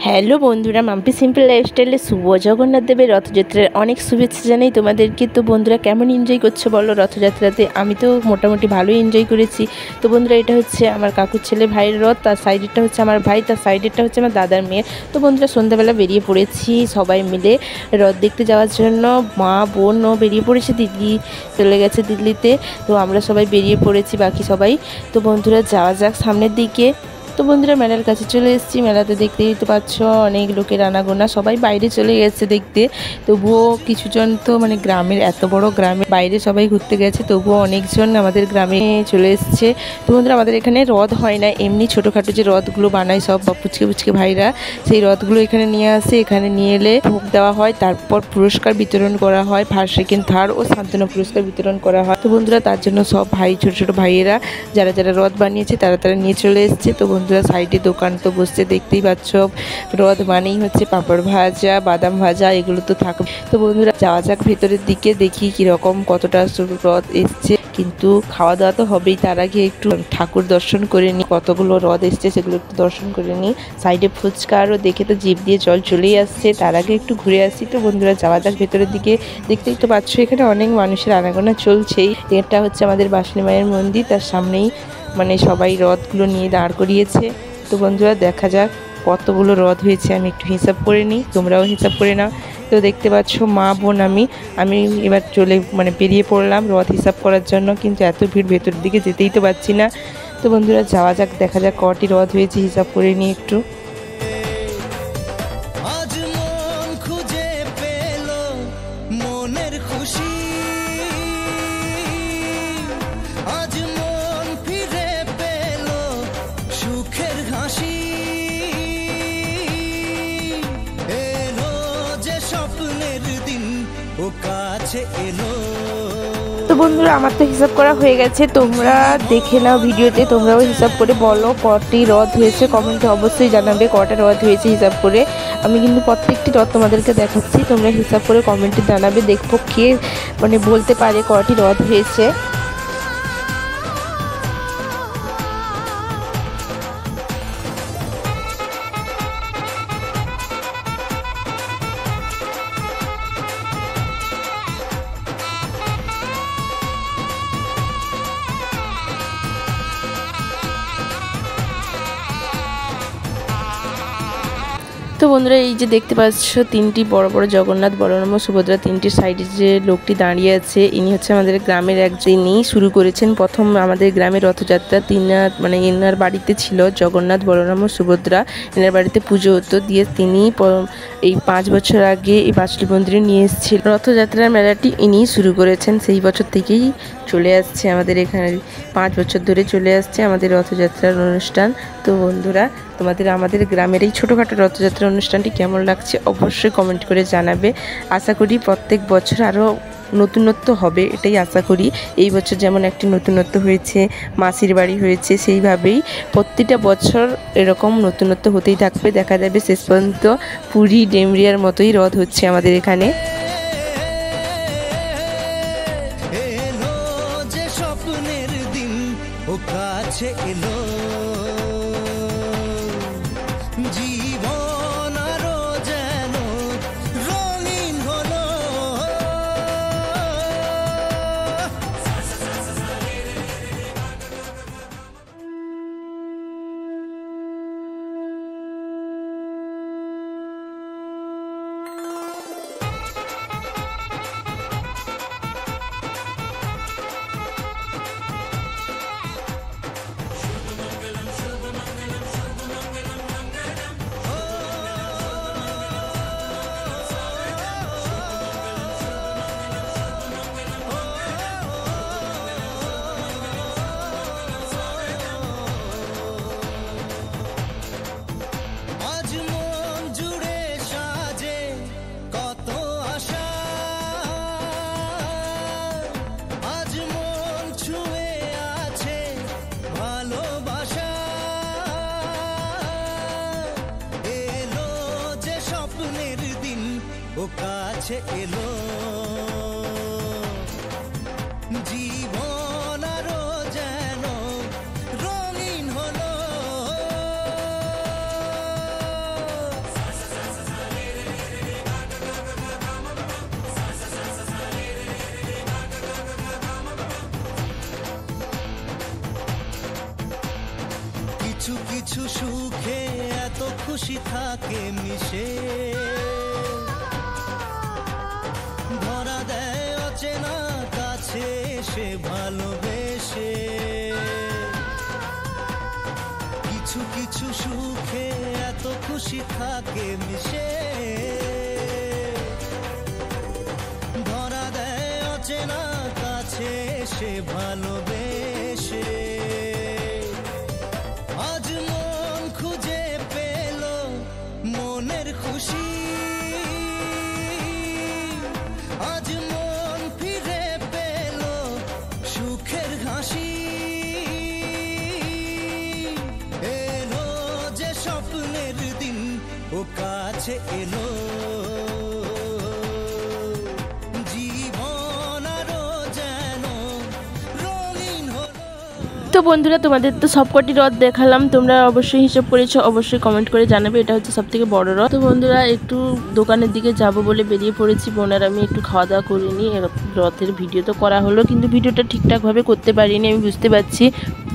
Hello বন্ধুরা, Mampi simple লাইফস্টাইলে শুভ জগন্নাথ দেবের রথযাত্রার অনেক শুভেচ্ছা জানাই তোমাদেরকে। তো বন্ধুরা, কেমন এনজয় করছো বলো রথযাত্রাতে? আমি তো মোটামুটি ভালোই এনজয় করেছি। তো বন্ধুরা, এটা হচ্ছে আমার কাকুর ছেলে ভাইয়ের রথ, তার সাইডেরটা হচ্ছে আমার ভাই, তার সাইডেরটা হচ্ছে আমার দাদার মেয়ে। তো বন্ধুরা, সন্ধ্যাবেলা বেরিয়ে পড়েছি সবাই মিলে রথ দেখতে যাওয়ার জন্য। মা বোনও বেরিয়ে পড়েছে, দিদি চলে গেছে দিল্লিতে। তো আমরা সবাই বেরিয়ে পড়েছি বাকি সবাই। তো বন্ধুরা, যাওয়া যাক সামনের দিকে। তো বন্ধুরা, মেলার কাছে চলে এসেছি। মেলাতে দেখতেই তো পাচ্ছ অনেক লোকের আনাগোনা, সবাই বাইরে চলে গেছে দেখতে। তবুও কিছুজন তো গ্রামের, এত বড় গ্রামের বাইরে সবাই ঘুরতে গেছে, তবুও অনেকজন আমাদের গ্রামে চলে এসছে। তো বন্ধুরা, আমাদের এখানে রথ হয় না, এমনি ছোটোখাটো যে রথগুলো বানায় সব পুচকে পুচকে ভাইরা, সেই রথগুলো এখানে নিয়ে আসে। এখানে নিয়ে এলে ভোগ দেওয়া হয়, তারপর পুরস্কার বিতরণ করা হয়, ফার্স্ট সেকেন্ড থার্ড ও সান্ত্বনা পুরস্কার বিতরণ করা হয়। তো বন্ধুরা, তার জন্য সব ভাই, ছোটো ছোটো ভাইয়েরা যারা যারা রথ বানিয়েছে তারা নিয়ে চলে এসছে। তো বন্ধুরা, সাইডে দোকান তো বসছে, দেখতেই পাচ্ছ। রথ মানেই হচ্ছে পাঁপড় ভাজা, বাদাম ভাজা, এগুলো তো থাকবে। তো বন্ধুরা, যাওয়া যাক ভেতরের দিকে, দেখি কীরকম কতটা রথ এসছে। কিন্তু খাওয়া দাওয়া তো হবেই, তার আগে একটু ঠাকুর দর্শন করে নিই। কতগুলো রথ এসছে সেগুলো একটু দর্শন করে নিই। সাইডে ফুচকা আরও দেখে তো জিভ দিয়ে জল চলেই আসছে, তার আগে একটু ঘুরে আসি। তো বন্ধুরা, যাওয়া যাক ভেতরের দিকে। দেখতেই তো পাচ্ছ এখানে অনেক মানুষের আনাগোনা চলছেই। এটা হচ্ছে আমাদের বাসলি মায়ের মন্দির, তার সামনেই সবাই রথগুলো নিয়ে দাঁড় করিয়েছে। তো বন্ধুরা, দেখা যাক কতগুলো রথ হয়েছে, আমি একটু হিসাব করে নিই, তোমরাও হিসাব করে নাও। তো দেখতে পাচ্ছ মা বোন আমি এবার বেরিয়ে পড়লাম রথ হিসাব করার জন্য, কিন্তু এত ভিড়, ভেতরের দিকে যেতেই তো পারছি না। তো বন্ধুরা, যাওয়া যাক, দেখা যাক কটি রথ হয়েছে, হিসাব করে নিই একটু। তো বন্ধুরা, আমার তো হিসাব করা হয়ে গেছে, তোমরা দেখে নাও ভিডিওতে, তোমরাও হিসাব করে বলো কটি রথ হয়েছে। কমেন্টে অবশ্যই জানাবে কটা রথ হয়েছে হিসাব করে। আমি কিন্তু প্রত্যেকটি রথ তোমাদেরকে দেখাচ্ছি, তোমরা হিসাব করে কমেন্টে জানাবে, দেখবো কে বলতে পারে কটি রথ হয়েছে। তো বন্ধুরা, এই যে দেখতে পাচ্ছ তিনটি বড় বড় জগন্নাথ, বলরাম ও সুভদ্রা, তিনটি সাইডে যে লোকটি দাঁড়িয়ে আছে, ইনি হচ্ছে আমাদের গ্রামের ইনি শুরু করেছেন প্রথম আমাদের গ্রামের রথযাত্রা। এনার বাড়িতে ছিল জগন্নাথ, বলরাম ও সুভদ্রা, এনার বাড়িতে পুজো হতো। দিয়ে তিনি এই 5 বছর আগে এই বাসলি মন্দিরে নিয়ে এসেছিল। রথযাত্রার মেলাটি ইনি শুরু করেছেন, সেই বছর থেকেই চলে আসছে আমাদের এখানে, 5 বছর ধরে চলে আসছে আমাদের রথযাত্রার অনুষ্ঠান। তো বন্ধুরা, তোমাদের আমাদের গ্রামের এই ছোটোখাটো রথযাত্রা অনুষ্ঠানটি কেমন লাগছে অবশ্যই কমেন্ট করে জানাবে। আশা করি প্রত্যেক বছর আরও নতুনত্ব হবে, এটাই আশা করি। এই বছর যেমন একটি নতুনত্ব হয়েছে, মাসির বাড়ি হয়েছে, সেইভাবেই প্রতিটা বছর এরকম নতুনত্ব হতেই থাকবে। দেখা যাবে শেষ পর্যন্ত পুরী ডেমরিয়ার মতোই রথ হচ্ছে আমাদের এখানে। জীবন আরো যেন রঙিন হলো। ও কাছে এলো জীবন আরো যেন রঙিন হলো। খুশি থাকে মিশে, ধরা দেয় অচেনা কাছে এসে ভালোবেসে। কিছু কিছু সুখে এত খুশি থাকে মিশে, ধরা দেয় অচেনা কাছে এসে ভালোবেসে। আজ মন খুঁজে পেল মনের খুশি, আজ মন ফিরে পেল সুখের হাসি। এলো যে স্বপ্নের দিন ও কাছে এলো, জীবন আরো যেন রঙিন হলো। তো বন্ধুরা, তোমাদের তো সবকটি রথ দেখালাম, তোমরা অবশ্যই হিসাব করেছো, অবশ্যই কমেন্ট করে জানাবে। এটা হচ্ছে সব থেকে বড় রথ। তো বন্ধুরা, একটু দোকানের দিকে যাব বলে বেরিয়ে পড়েছি। বোনের আমি একটু খাওয়া দাওয়া করিনি, রথের ভিডিও তো করা হলো কিন্তু ভিডিওটা ঠিকঠাকভাবে করতে পারিনি, আমি বুঝতে পারছি।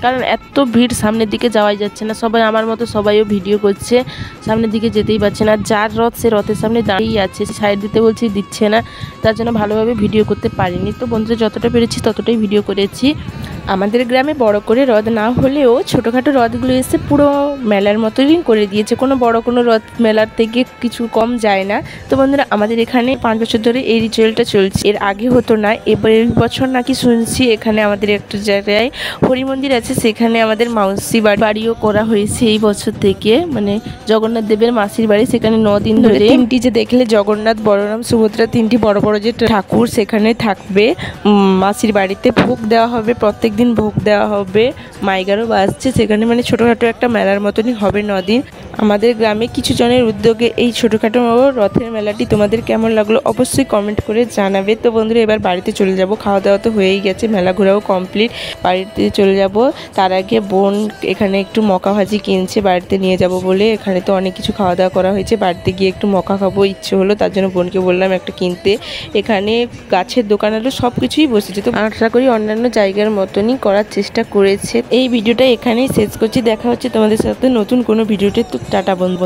কারণ এত ভিড়, সামনের দিকে যাওয়াই যাচ্ছে না। সবাই আমার মতো সবাইও ভিডিও করছে, সামনের দিকে যেতেই পারছে না। যার রথ সে রথের সামনে দাঁড়িয়ে আছে, সাইড দিতে বলছি দিচ্ছে না, তার জন্য ভালোভাবে ভিডিও করতে পারিনি। তো বন্ধুরা, যতটা পেরেছি ততটাই ভিডিও করেছি। আমাদের গ্রামে বড় করে রথ না হলেও ছোটোখাটো রথগুলো এসে পুরো মেলার মতোই করে দিয়েছে, কোনো বড় কোনো রথ মেলার থেকে কিছু কম যায় না। তো বন্ধুরা, আমাদের এখানে 5 বছর ধরে এই রিচুয়ালটা চলছে, এর আগে হতো না। এই বছর নাকি শুনছি এখানে আমাদের একটা জায়গায় হরি মন্দির আছে, সেখানে আমাদের মাউসি বাড়িও করা হয়েছে এই বছর থেকে, মানে জগন্নাথ দেবের মাসির বাড়ি। সেখানে 9 দিন ধরে 3টি যে দেখলে জগন্নাথ, বলরাম, সুভদ্রা 3টি বড় বড় যে ঠাকুর সেখানে থাকবে। মাসির বাড়িতে ভোগ দেওয়া হবে, প্রত্যেক দিন ভোগ দেওয়া হবে, মাইগারও বাজছে সেখানে, মানে ছোটোখাটো একটা মেলার মতনই হবে 9 দিন। আমাদের গ্রামে কিছু জনের উদ্যোগে এই ছোটোখাটো রথের মেলাটি তোমাদের কেমন লাগলো অবশ্যই কমেন্ট করে জানাবে। তো বন্ধুরা, এবার বাড়িতে চলে যাব, খাওয়া দাওয়া তো হয়েই গেছে, মেলা ঘোরাও কমপ্লিট, বাড়িতে চলে যাব। তার আগে বোন এখানে একটু মকা ভাজি কিনছে বাড়িতে নিয়ে যাব বলে। এখানে তো অনেক কিছু খাওয়া দাওয়া করা হয়েছে, বাড়িতে গিয়ে একটু মকা খাবো ইচ্ছে হলো, তার জন্য বোনকে বললাম একটা কিনতে। এখানে গাছের দোকানেরও সব কিছুই বসেছে, তো আশা করি অন্যান্য জায়গার মতনই করার চেষ্টা করেছে। এই ভিডিওটা এখানেই শেষ করছি, দেখা হচ্ছে তোমাদের সাথে নতুন কোনো ভিডিওতে। তো টাটা বন্ধু।